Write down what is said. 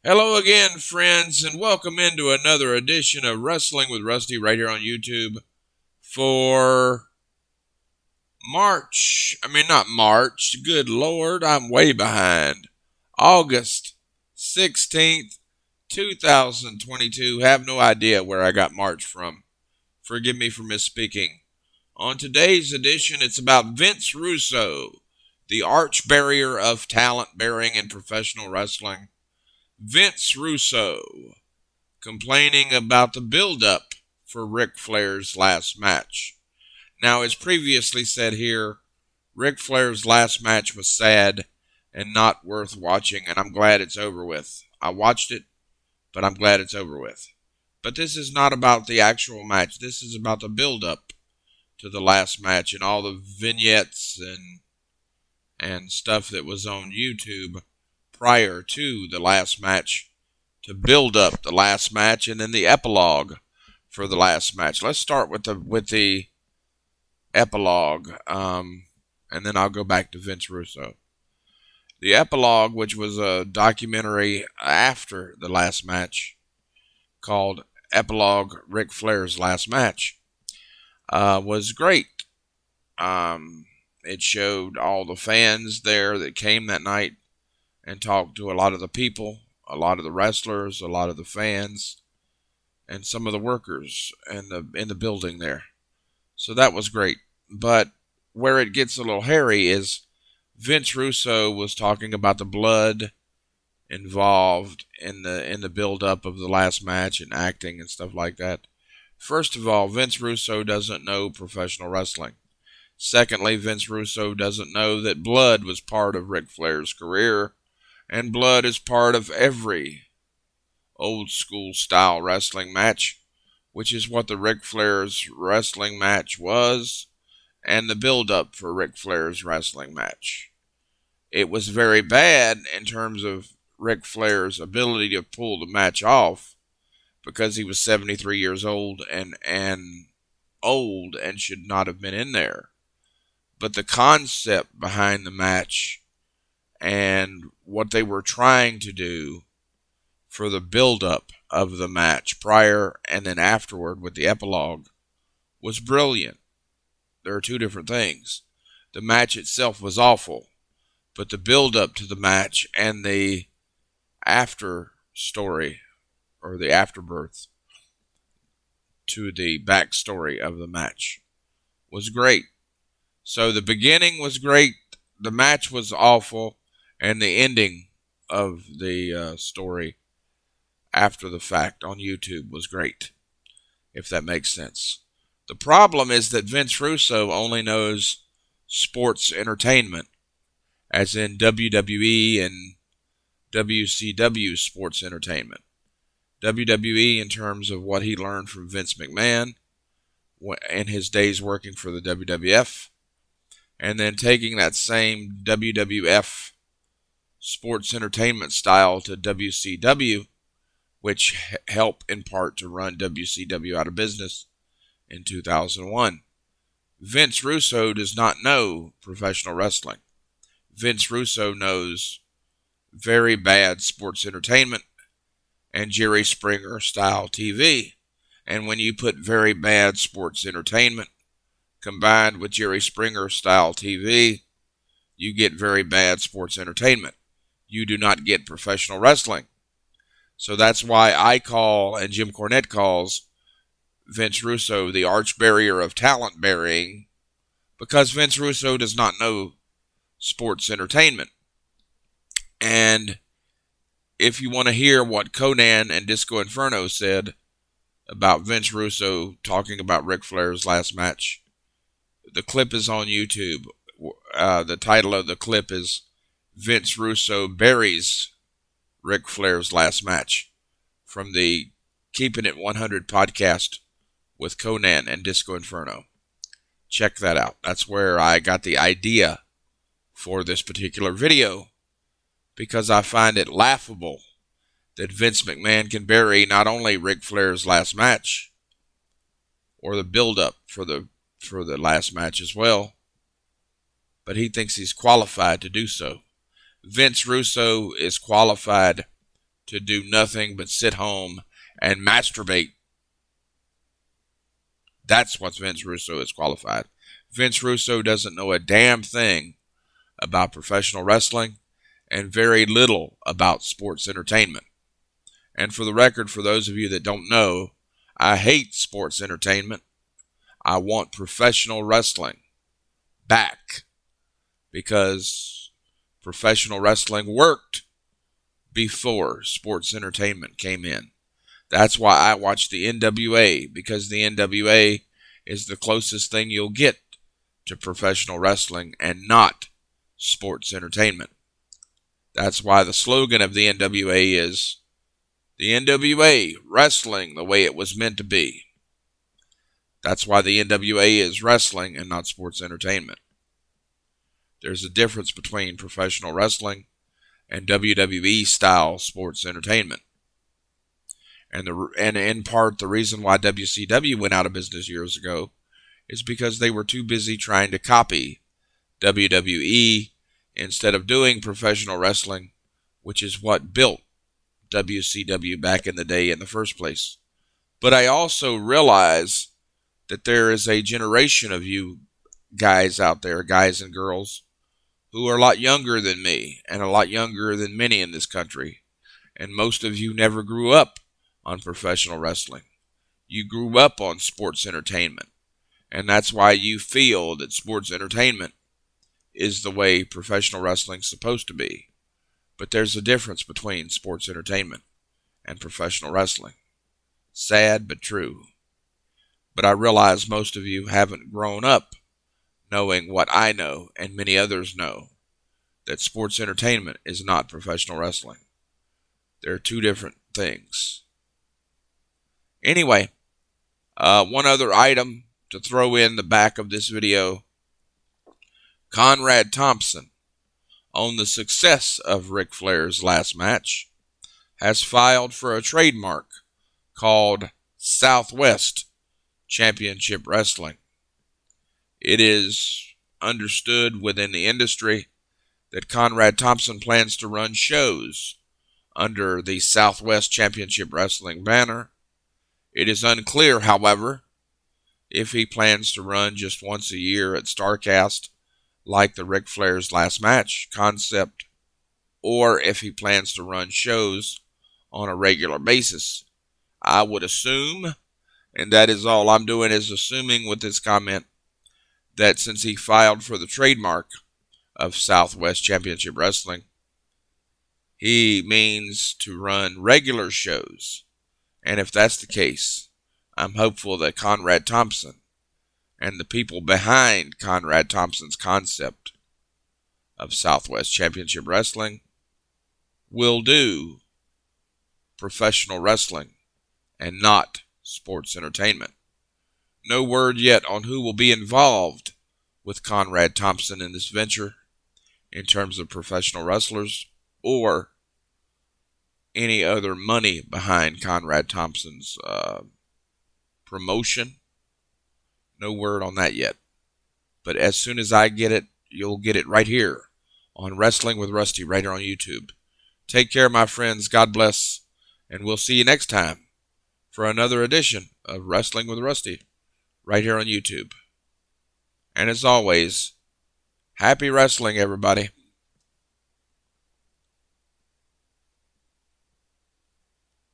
Hello again, friends, and welcome into another edition of Wrestling with Rusty right here on YouTube for March. Not March. Good Lord, I'm way behind. August 16th, 2022. Have no idea where I got March from. Forgive me for misspeaking. On today's edition, it's about Vince Russo, the arch barrier of talent bearing in professional wrestling. Vince Russo complaining about the build-up for Ric Flair's last match. Now, as previously said here, Ric Flair's last match was sad and not worth watching, and I'm glad it's over with. I watched it, but I'm glad it's over with. But this is not about the actual match. This is about the build-up to the last match and all the vignettes and stuff that was on YouTube prior to the last match to build up the last match and then the epilogue for the last match. Let's start with the epilogue, and then I'll go back to Vince Russo. The epilogue, which was a documentary after the last match called Epilogue Ric Flair's Last Match, was great. It showed all the fans there that came that night and talked to a lot of the people, a lot of the wrestlers, a lot of the fans, and some of the workers in the building there. So that was great. But where it gets a little hairy is Vince Russo was talking about the blood involved in the build up of the last match and acting and stuff like that. First of all, Vince Russo doesn't know professional wrestling. Secondly, Vince Russo doesn't know that blood was part of Ric Flair's career, and blood is part of every old school style wrestling match, which is what the Ric Flair's wrestling match was, and the build-up for Ric Flair's wrestling match. It was very bad in terms of Ric Flair's ability to pull the match off because he was 73 years old and old and should not have been in there. But the concept behind the match and what they were trying to do for the build-up of the match prior and then afterward with the epilogue was brilliant. There are two different things. The match itself was awful, but the build-up to the match and the after story or the afterbirth to the backstory of the match was great. So the beginning was great, the match was awful, and the ending of the story after the fact on YouTube was great, if that makes sense. The problem is that Vince Russo only knows sports entertainment, as in WWE and WCW sports entertainment. WWE in terms of what he learned from Vince McMahon in his days working for the WWF, and then taking that same WWF sports entertainment style to WCW, which helped in part to run WCW out of business in 2001. Vince Russo does not know professional wrestling. Vince Russo knows very bad sports entertainment and Jerry Springer style TV. And when you put very bad sports entertainment combined with Jerry Springer style TV, you get very bad sports entertainment. You do not get professional wrestling. So that's why I call, and Jim Cornette calls, Vince Russo the arch barrier of talent bearing, because Vince Russo does not know sports entertainment. And if you want to hear what Conan and Disco Inferno said about Vince Russo talking about Ric Flair's last match, the clip is on YouTube. The title of the clip is Vince Russo Buries Ric Flair's Last Match, from the Keeping It 100 podcast with Conan and Disco Inferno. Check that out. That's where I got the idea for this particular video, because I find it laughable that Vince McMahon can bury not only Ric Flair's last match or the build-up for the last match as well, but he thinks he's qualified to do so. Vince Russo is qualified to do nothing but sit home and masturbate. That's what Vince Russo is qualified. Vince Russo doesn't know a damn thing about professional wrestling and very little about sports entertainment. And for the record, for those of you that don't know, I hate sports entertainment. I want professional wrestling back because professional wrestling worked before sports entertainment came in. That's why I watch the NWA, because the NWA is the closest thing you'll get to professional wrestling and not sports entertainment. That's why the slogan of the NWA is the NWA wrestling the way it was meant to be. That's why the NWA is wrestling and not sports entertainment. There's a difference between professional wrestling and WWE style sports entertainment. And in part, the reason why WCW went out of business years ago is because they were too busy trying to copy WWE instead of doing professional wrestling, which is what built WCW back in the day in the first place. But I also realize that there is a generation of you guys out there, guys and girls, who are a lot younger than me and a lot younger than many in this country. And most of you never grew up on professional wrestling. You grew up on sports entertainment. And that's why you feel that sports entertainment is the way professional wrestling's supposed to be. But there's a difference between sports entertainment and professional wrestling. Sad but true. But I realize most of you haven't grown up knowing what I know and many others know, that sports entertainment is not professional wrestling. They're two different things. Anyway, one other item to throw in the back of this video. Conrad Thompson, on the success of Ric Flair's last match, has filed for a trademark called Southwest Championship Wrestling. It is understood within the industry that Conrad Thompson plans to run shows under the Southwest Championship Wrestling banner. It is unclear, however, if he plans to run just once a year at StarCast like the Ric Flair's last match concept, or if he plans to run shows on a regular basis. I would assume, and that is all I'm doing is assuming with this comment, that since he filed for the trademark of Southwest Championship Wrestling, he means to run regular shows. And if that's the case, I'm hopeful that Conrad Thompson and the people behind Conrad Thompson's concept of Southwest Championship Wrestling will do professional wrestling and not sports entertainment. No word yet on who will be involved with Conrad Thompson in this venture in terms of professional wrestlers or any other money behind Conrad Thompson's promotion. No word on that yet. But as soon as I get it, you'll get it right here on Wrestling with Rusty, right here on YouTube. Take care, my friends. God bless. And we'll see you next time for another edition of Wrestling with Rusty, right here on YouTube. And as always, happy wrestling, everybody.